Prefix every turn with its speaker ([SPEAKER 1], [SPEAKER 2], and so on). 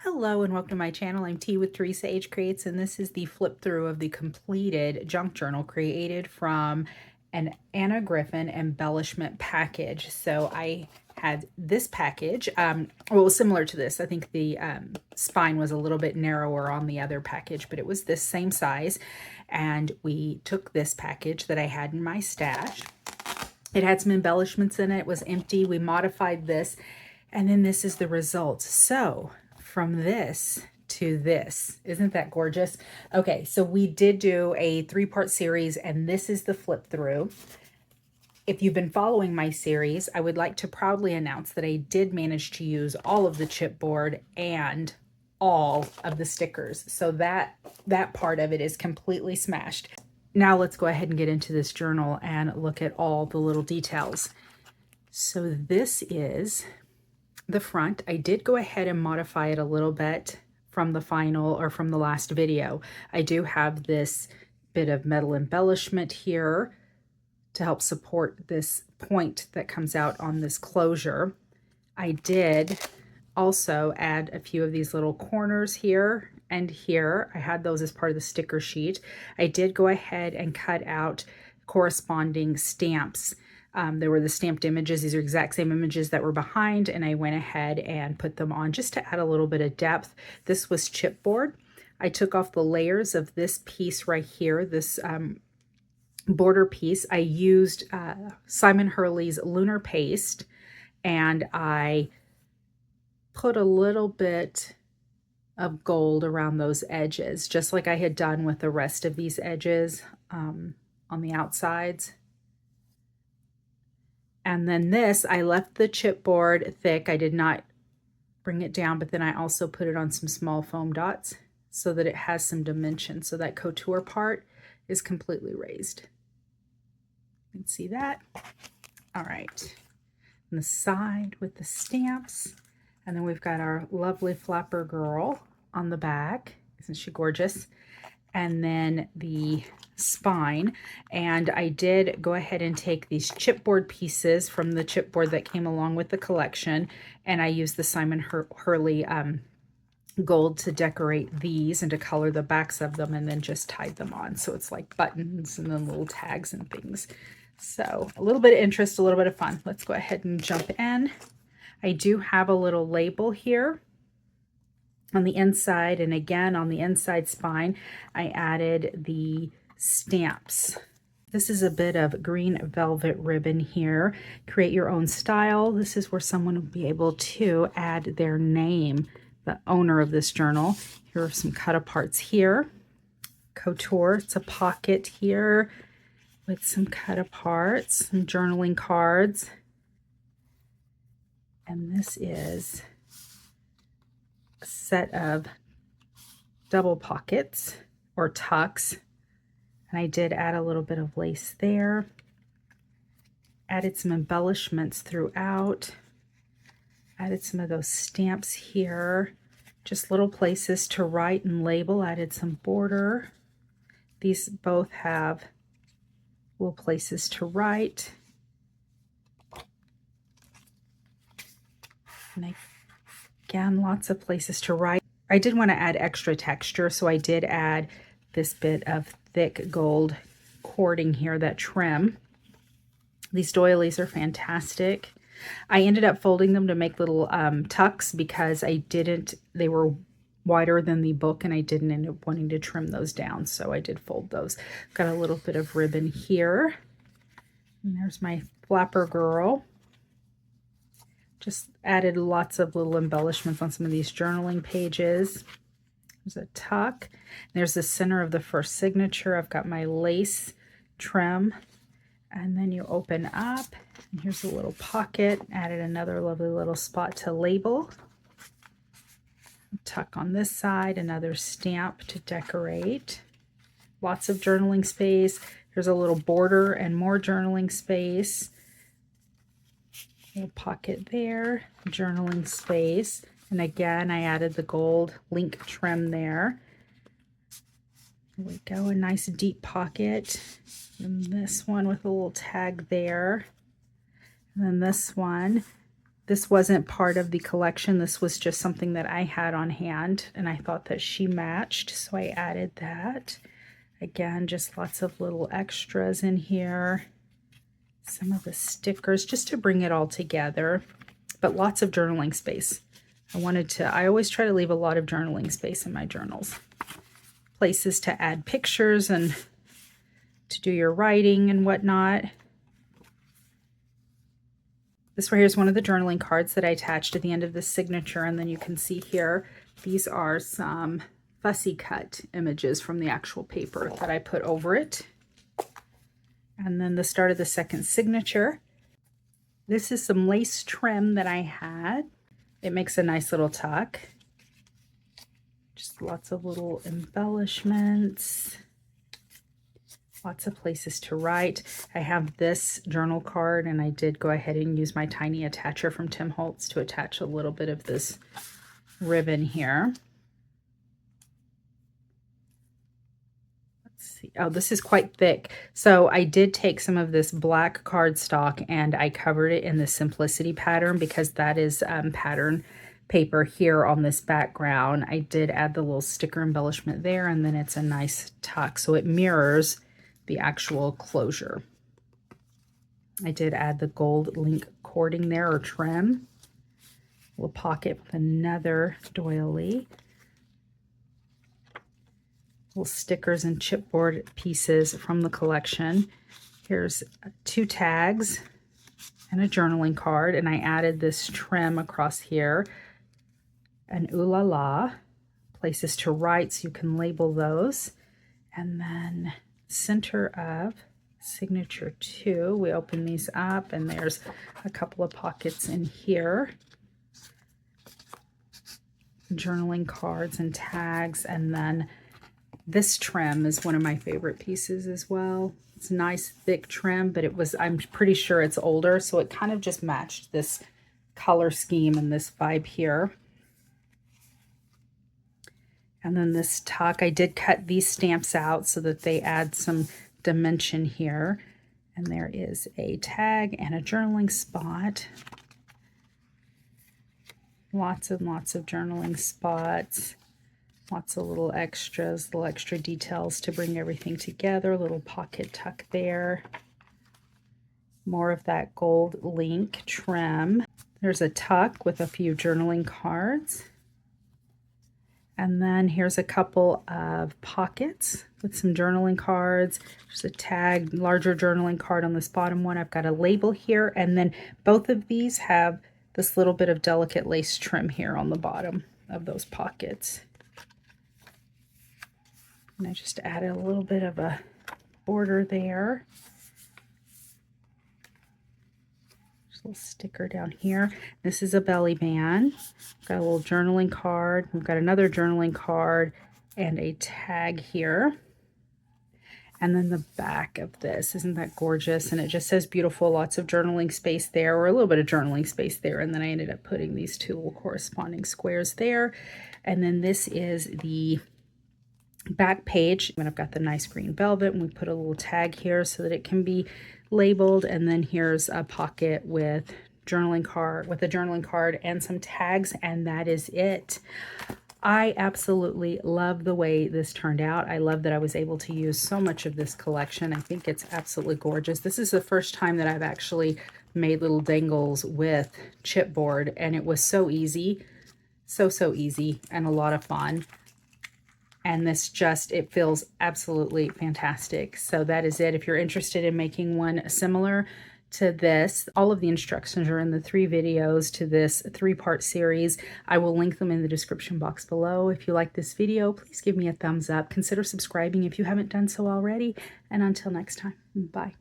[SPEAKER 1] Hello and welcome to my channel. I'm T with Teresa H Creates, and this is the flip through of the completed junk journal created from an Anna Griffin embellishment package. So I had this package, well, similar to this. I think the spine was a little bit narrower on the other package, but it was this same size. And we took this package that I had in my stash. It had some embellishments in it. It was empty. We modified this, and then this is the result. So from this to this, isn't that gorgeous? Okay, so we did do a 3-part series, and this is the flip through. If you've been following my series, I would like to proudly announce that I did manage to use all of the chipboard and all of the stickers. So that part of it is completely smashed. Now let's go ahead and get into this journal and look at all the little details. So this is the front. I did go ahead and modify it a little bit from the final or from the last video. I do have this bit of metal embellishment here to help support this point that comes out on this closure. I did also add a few of these little corners here and here. I had those as part of the sticker sheet. I did go ahead and cut out corresponding stamps. There were the stamped images. These are exact same images that were behind, and I went ahead and put them on just to add a little bit of depth. This was chipboard. I took off the layers of this piece right here, this border piece. I used Simon Hurley's Lunar Paste, and I put a little bit of gold around those edges, just like I had done with the rest of these edges on the outsides. And then this, I left the chipboard thick. I did not bring it down, but then I also put it on some small foam dots so that it has some dimension. So that couture part is completely raised. You can see that. All right. On the side with the stamps. And then we've got our lovely flapper girl on the back. Isn't she gorgeous? And then the spine. And I did go ahead and take these chipboard pieces from the chipboard that came along with the collection, and I used the Simon Hurley gold to decorate these and to color the backs of them, and then just tied them on. So it's like buttons and then little tags and things. So a little bit of interest, a little bit of fun. Let's go ahead and jump in. I do have a little label here on the inside, and again on the inside spine I added the stamps. This is a bit of green velvet ribbon here. Create your own style. This is where someone will be able to add their name, the owner of this journal. Here are some cut aparts here. Couture, it's a pocket here with some cut aparts, some journaling cards. And this is a set of double pockets or tucks. And I did add a little bit of lace there. Added some embellishments throughout. Added some of those stamps here. Just little places to write and label. Added some border. These both have little places to write. And again, lots of places to write. I did want to add extra texture, so I did add this bit of thick gold cording here, that trim. These doilies are fantastic. I ended up folding them to make little tucks because they were wider than the book, and I didn't end up wanting to trim those down, so I did fold those. Got a little bit of ribbon here. And there's my flapper girl. Just added lots of little embellishments on some of these journaling pages. There's a tuck. There's the center of the first signature. I've got my lace trim. And then you open up. And here's a little pocket. Added another lovely little spot to label. Tuck on this side. Another stamp to decorate. Lots of journaling space. Here's a little border and more journaling space. Little pocket there, journaling space, and again I added the gold link trim there. There we go, a nice deep pocket. And this one with a little tag there. And then this one This wasn't part of the collection. This was just something that I had on hand, and I thought that she matched, so I added that. Again, just lots of little extras in here. Some of the stickers, just to bring it all together, but lots of journaling space. I always try to leave a lot of journaling space in my journals. Places to add pictures and to do your writing and whatnot. This right here is one of the journaling cards that I attached at the end of the signature, and then you can see here, these are some fussy cut images from the actual paper that I put over it. And then the start of the second signature. This is some lace trim that I had. It makes a nice little tuck. Just lots of little embellishments. Lots of places to write. I have this journal card, and I did go ahead and use my tiny attacher from Tim Holtz to attach a little bit of this ribbon here. Let's see. Oh, this is quite thick. So I did take some of this black cardstock and I covered it in the Simplicity pattern, because that is pattern paper here on this background. I did add the little sticker embellishment there, and then it's a nice tuck, so it mirrors the actual closure. I did add the gold link cording there, or trim. A little pocket with another doily. Little stickers and chipboard pieces from the collection. Here's 2 tags and a journaling card, and I added this trim across here. An ooh la la, places to write, so you can label those. And then center of signature 2, we open these up, and there's a couple of pockets in here. Journaling cards and tags, and then this trim is one of my favorite pieces as well. It's a nice thick trim, but I'm pretty sure it's older, so it kind of just matched this color scheme and this vibe here. And then this tuck, I did cut these stamps out so that they add some dimension here. And there is a tag and a journaling spot. Lots and lots of journaling spots. Lots of little extras, little extra details to bring everything together. Little pocket tuck there. More of that gold link trim. There's a tuck with a few journaling cards. And then here's a couple of pockets with some journaling cards. There's a tag, larger journaling card on this bottom one. I've got a label here, and then both of these have this little bit of delicate lace trim here on the bottom of those pockets. And I just added a little bit of a border there. Just a little sticker down here. This is a belly band. Got a little journaling card. We've got another journaling card and a tag here. And then the back of this, isn't that gorgeous? And it just says beautiful, lots of journaling space there, or a little bit of journaling space there. And then I ended up putting these 2 little corresponding squares there. And then this is the back page. And I've got the nice green velvet, and we put a little tag here so that it can be labeled. And then here's a pocket with a journaling card and some tags, and that is it. I absolutely love the way this turned out. I love that I was able to use so much of this collection. I think it's absolutely gorgeous. This is the first time that I've actually made little dangles with chipboard, and it was so easy. So easy and a lot of fun. And this it feels absolutely fantastic. So that is it. If you're interested in making one similar to this, all of the instructions are in the 3 videos to this 3-part series. I will link them in the description box below. If you like this video, please give me a thumbs up. Consider subscribing if you haven't done so already. And until next time, bye.